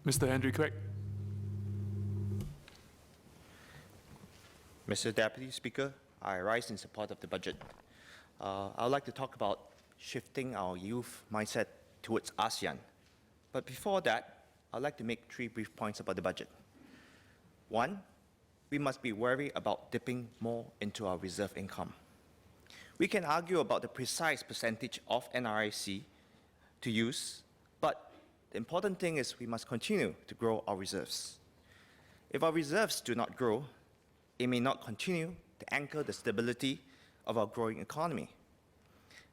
Mr. Henry Kwek. Mr. Deputy Speaker, I rise in support of the budget. I would like to talk about shifting our youth mindset towards ASEAN. But before that, I'd like to make 3 brief points about the budget. 1, we must be wary about dipping more into our reserve income. We can argue about the precise percentage of NRIC to use, but the important thing is we must continue to grow our reserves. If our reserves do not grow, it may not continue to anchor the stability of our growing economy.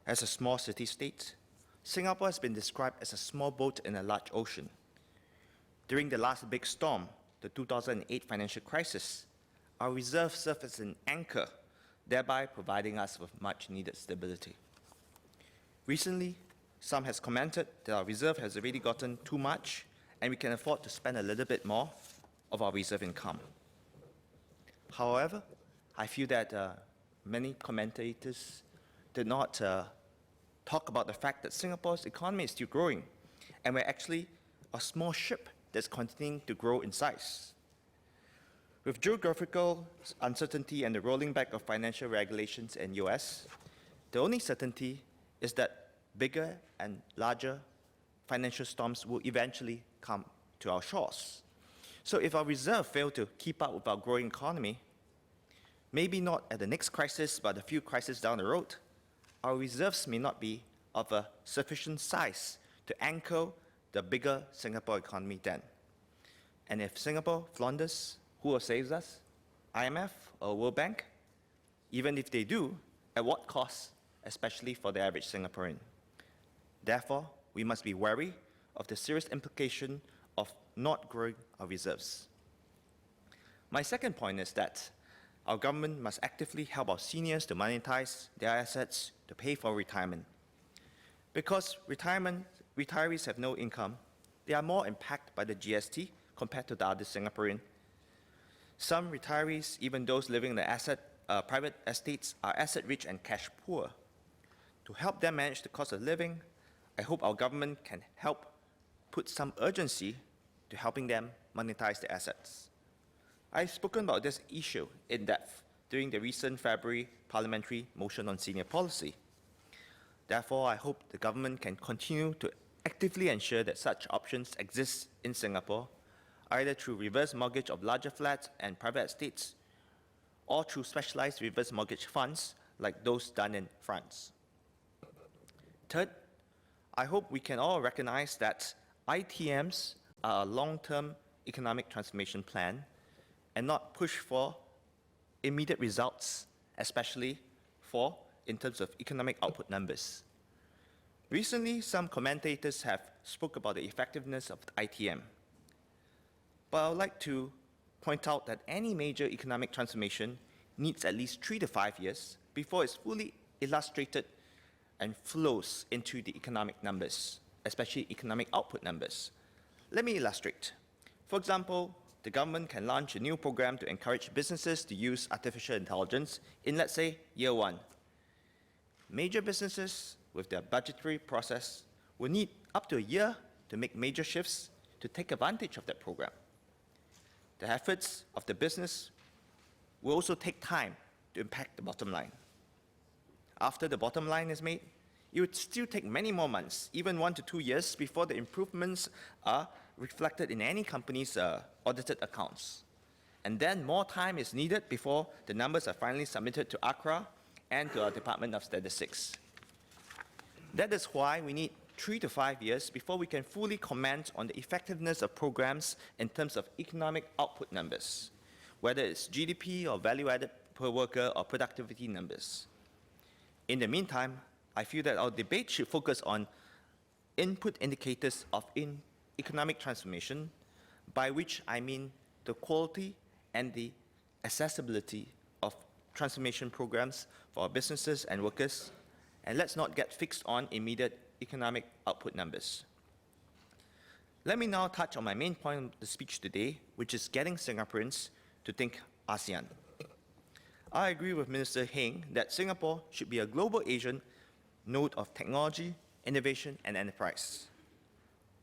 As a small city-state, Singapore has been described as a small boat in a large ocean. During the last big storm, the 2008 financial crisis, our reserves served as an anchor, thereby providing us with much-needed stability. Recently, some has commented that our reserve has already gotten too much and we can afford to spend a little bit more of our reserve income. However, I feel that many commentators did not talk about the fact that Singapore's economy is still growing, and we're actually a small ship that's continuing to grow in size. With geographical uncertainty and the rolling back of financial regulations in the US, the only certainty is that bigger and larger financial storms will eventually come to our shores. So if our reserve fail to keep up with our growing economy, maybe not at the next crisis, but a few crises down the road, our reserves may not be of a sufficient size to anchor the bigger Singapore economy then. And if Singapore flounders, who will save us? IMF or World Bank? Even if they do, at what cost, especially for the average Singaporean? Therefore, we must be wary of the serious implication of not growing our reserves. My second point is that our government must actively help our seniors to monetize their assets to pay for retirement. Because retirees have no income, they are more impacted by the GST compared to the other Singaporean. Some retirees, even those living in the private estates, are asset-rich and cash-poor. To help them manage the cost of living, I hope our government can help put some urgency to helping them monetize their assets. I've spoken about this issue in depth during the recent February parliamentary motion on senior policy. Therefore, I hope the government can continue to actively ensure that such options exist in Singapore, either through reverse mortgage of larger flats and private estates, or through specialized reverse mortgage funds like those done in France. Third, I hope we can all recognize that ITMs are a long-term economic transformation plan and not push for immediate results, especially in terms of economic output numbers. Recently, some commentators have spoke about the effectiveness of the ITM. But I would like to point out that any major economic transformation needs at least 3 to 5 years before it's fully illustrated and flows into the economic numbers, especially economic output numbers. Let me illustrate. For example, the government can launch a new program to encourage businesses to use artificial intelligence in, let's say, year 1. Major businesses with their budgetary process will need up to a year to make major shifts to take advantage of that program. The efforts of the business will also take time to impact the bottom line. After the bottom line is made, it would still take many more months, even 1 to 2 years, before the improvements are reflected in any company's audited accounts. And then more time is needed before the numbers are finally submitted to ACRA and to our Department of Statistics. That is why we need 3 to 5 years before we can fully comment on the effectiveness of programs in terms of economic output numbers, whether it's GDP or value added per worker or productivity numbers. In the meantime, I feel that our debate should focus on input indicators of economic transformation, by which I mean the quality and the accessibility of transformation programs for our businesses and workers, and let's not get fixed on immediate economic output numbers. Let me now touch on my main point of the speech today, which is getting Singaporeans to think ASEAN. I agree with Minister Heng that Singapore should be a global Asian node of technology, innovation, and enterprise.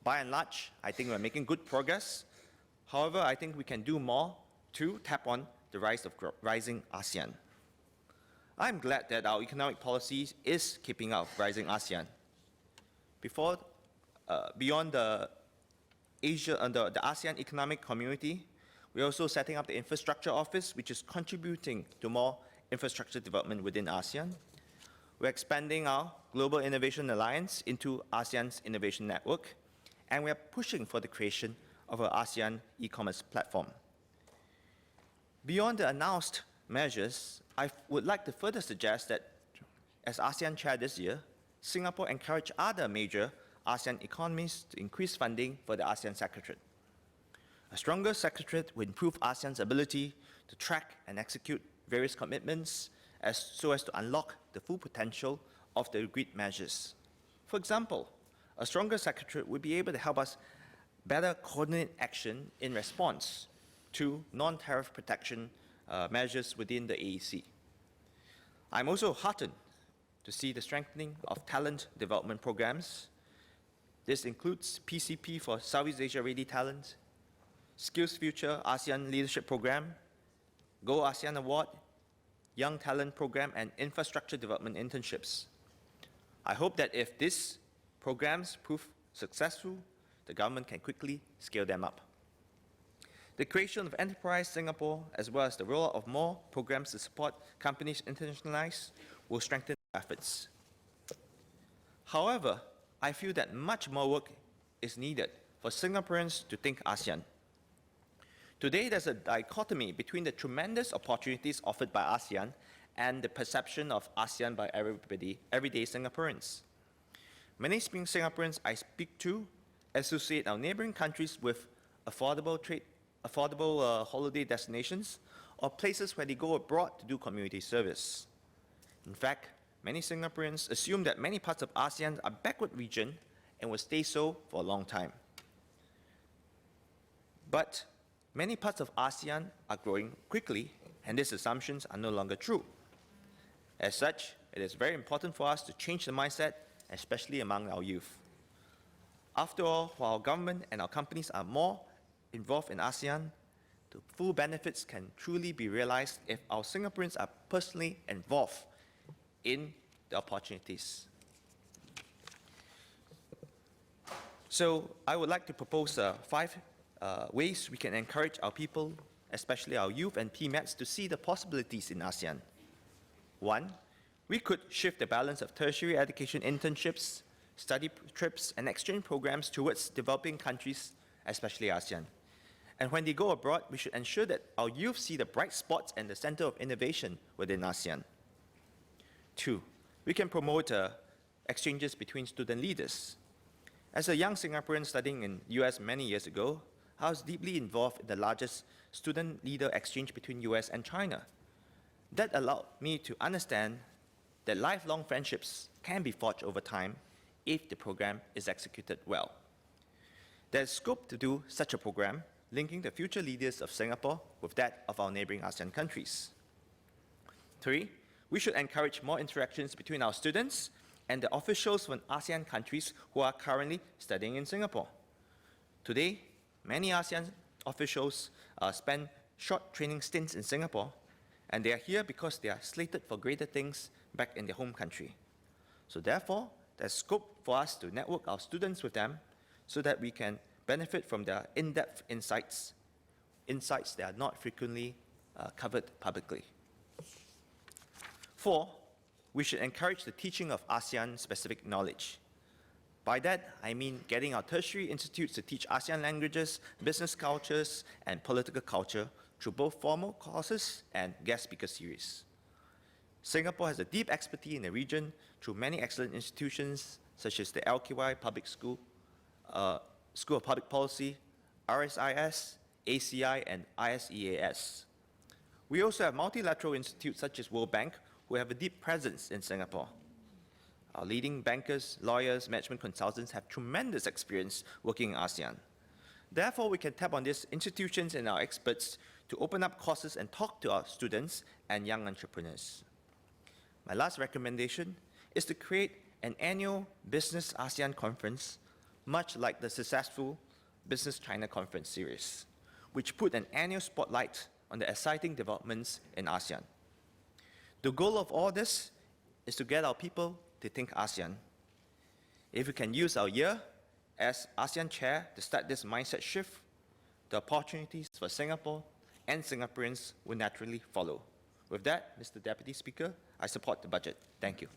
By and large, I think we're making good progress. However, I think we can do more to tap on the rise of rising ASEAN. I'm glad that our economic policy is keeping up with rising ASEAN. Beyond the ASEAN Economic Community, we're also setting up the Infrastructure Office, which is contributing to more infrastructure development within ASEAN. We're expanding our Global Innovation Alliance into ASEAN's Innovation Network, and we're pushing for the creation of an ASEAN e-commerce platform. Beyond the announced measures, I would like to further suggest that, as ASEAN Chair this year, Singapore encourage other major ASEAN economies to increase funding for the ASEAN Secretariat. A stronger Secretariat will improve ASEAN's ability to track and execute various commitments so as to unlock the full potential of the agreed measures. For example, a stronger Secretariat would be able to help us better coordinate action in response to non-tariff protection measures within the AEC. I'm also heartened to see the strengthening of talent development programs. This includes PCP for Southeast Asia Ready Talent, Skills Future ASEAN Leadership Program, Go ASEAN Award, Young Talent Program, and Infrastructure Development Internships. I hope that if these programs prove successful, the government can quickly scale them up. The creation of Enterprise Singapore, as well as the rollout of more programs to support companies internationalize, will strengthen efforts. However, I feel that much more work is needed for Singaporeans to think ASEAN. Today, there's a dichotomy between the tremendous opportunities offered by ASEAN and the perception of ASEAN by everyday Singaporeans. Many Singaporeans I speak to associate our neighboring countries with affordable holiday destinations or places where they go abroad to do community service. In fact, many Singaporeans assume that many parts of ASEAN are a backward region and will stay so for a long time. But many parts of ASEAN are growing quickly, and these assumptions are no longer true. As such, it is very important for us to change the mindset, especially among our youth. After all, while our government and our companies are more involved in ASEAN, the full benefits can truly be realized if our Singaporeans are personally involved in the opportunities. So I would like to propose 5 ways we can encourage our people, especially our youth and PMETs, to see the possibilities in ASEAN. 1, we could shift the balance of tertiary education internships, study trips, and exchange programs towards developing countries, especially ASEAN. And when they go abroad, we should ensure that our youth see the bright spots and the center of innovation within ASEAN. 2, we can promote exchanges between student leaders. As a young Singaporean studying in the US many years ago, I was deeply involved in the largest student leader exchange between US and China. That allowed me to understand that lifelong friendships can be forged over time if the program is executed well. There's scope to do such a program, linking the future leaders of Singapore with that of our neighboring ASEAN countries. 3, we should encourage more interactions between our students and the officials from ASEAN countries who are currently studying in Singapore. Today, many ASEAN officials spend short training stints in Singapore, and they are here because they are slated for greater things back in their home country. So therefore, there's scope for us to network our students with them so that we can benefit from their in-depth insights that are not frequently covered publicly. 4, we should encourage the teaching of ASEAN-specific knowledge. By that, I mean getting our tertiary institutes to teach ASEAN languages, business cultures, and political culture through both formal courses and guest speaker series. Singapore has a deep expertise in the region through many excellent institutions such as the LKY Public School, School of Public Policy, RSIS, ACI, and ISEAS. We also have multilateral institutes such as World Bank who have a deep presence in Singapore. Our leading bankers, lawyers, management consultants have tremendous experience working in ASEAN. Therefore, we can tap on these institutions and our experts to open up courses and talk to our students and young entrepreneurs. My last recommendation is to create an annual Business ASEAN conference much like the successful Business China Conference series, which put an annual spotlight on the exciting developments in ASEAN. The goal of all this is to get our people to think ASEAN. If we can use our year as ASEAN chair to start this mindset shift, the opportunities for Singapore and Singaporeans will naturally follow. With that, Mr. Deputy Speaker, I support the budget. Thank you.